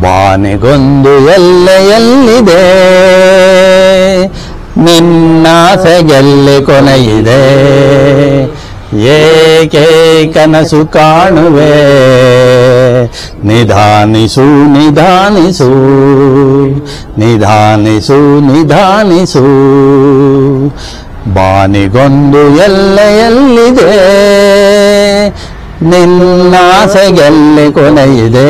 ಬಾನಿಗೊಂದು ಎಲ್ಲೆಯಲ್ಲಿದೆ ನಿನ್ನಾಸೆಗೆಲ್ಲಿ ಕೊನೆಯಿದೆ ಏಕೆ ಕನಸು ಕಾಣುವೆ ನಿಧಾನಿಸು ನಿಧಾನಿಸು ನಿಧಾನಿಸು ನಿಧಾನಿಸು ಬಾನಿಗೊಂದು ಎಲ್ಲೆಯಲ್ಲಿದೆ ನಿನ್ನಾಸೆಗೆಲ್ಲಿ ಕೊನೆಯಿದೆ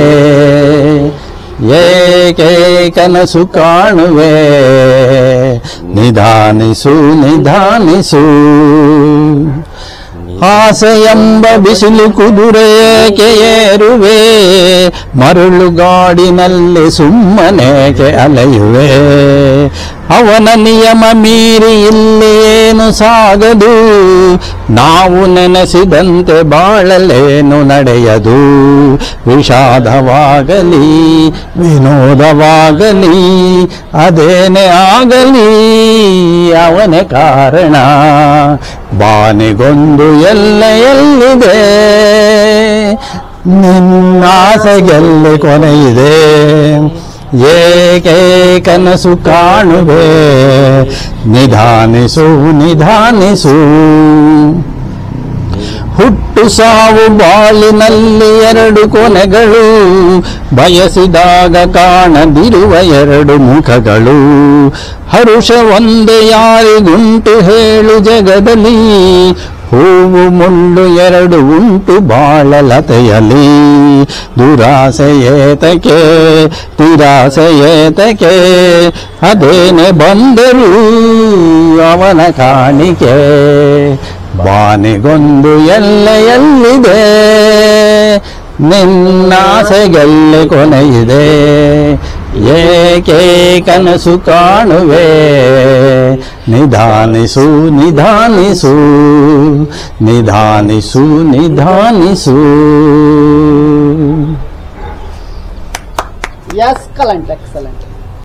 ಏಕೆ ಕನಸು ಕಾಣುವೆ ನಿಧಾನಿಸು ನಿಧಾನಿಸು ಆಸೆಯೆಂಬ ಬಿಸಿಲು ಕುದುರೆಗೆ ಏರುವೆ ಮರಳುಗಾಡಿನಲ್ಲಿ ಸುಮ್ಮನೇಕೆ ಅಲೆಯುವೆ ಅವನ ನಿಯಮ ಮೀರಿ ಇಲ್ಲಿ ಏನು ಸಾಗದು ನಾವು ನೆನೆಸಿದಂತೆ ಬಾಳಲೇನು ನಡೆಯದು ವಿಷಾದವಾಗಲಿ ವಿನೋದವಾಗಲಿ ಅದೇನೇ ಆಗಲಿ ಅವನೇ ಕಾರಣ ಬಾನಿಗೊಂದು ಎಲ್ಲೆಯಲ್ಲಿದೆ ನಿನ್ನಾಸೆಗೆಲ್ಲಿ ಕೊನೆಯಿದೆ ಏಕೆ ಕನಸು ಕಾಣುವೆ ನಿಧಾನಿಸು ನಿಧಾನಿಸು ಹುಟ್ಟು ಸಾವು ಬಾಳಿನಲ್ಲಿ ಎರಡು ಕೊನೆಗಳು ಬಯಸಿದಾಗ ಕಾಣದಿರುವ ಎರಡು ಮುಖಗಳು ಹರುಷ ಒಂದೇ ಯಾರಿಗುಂಟು ಹೇಳು ಜಗದಲ್ಲಿ ಹೂವು ಮುಳ್ಳು ಎರಡು ಉಂಟು ಬಾಳಲತೆಯಲಿ ದುರಾಸೆಯೇತಕೆ ನಿರಾಸೆಯೇತಕೆ ಅದೇನೆ ಬಂದರೂ ಅವನ ಕಾಣಿಕೆ ಬಾನಿಗೊಂದು ಎಲ್ಲೆಯಲ್ಲಿದೆ ನಿನ್ನಾಸೆಗೆಲ್ಲಿ ಕೊನೆಯಿದೆ ಏಕೆ ಕನಸು ಕಾಣುವೆ ನಿಧಾನಿಸು ನಿಧಾನಿಸು ನಿಧಾನಿಸು ನಿಧಾನಿಸು. Excellent, excellent.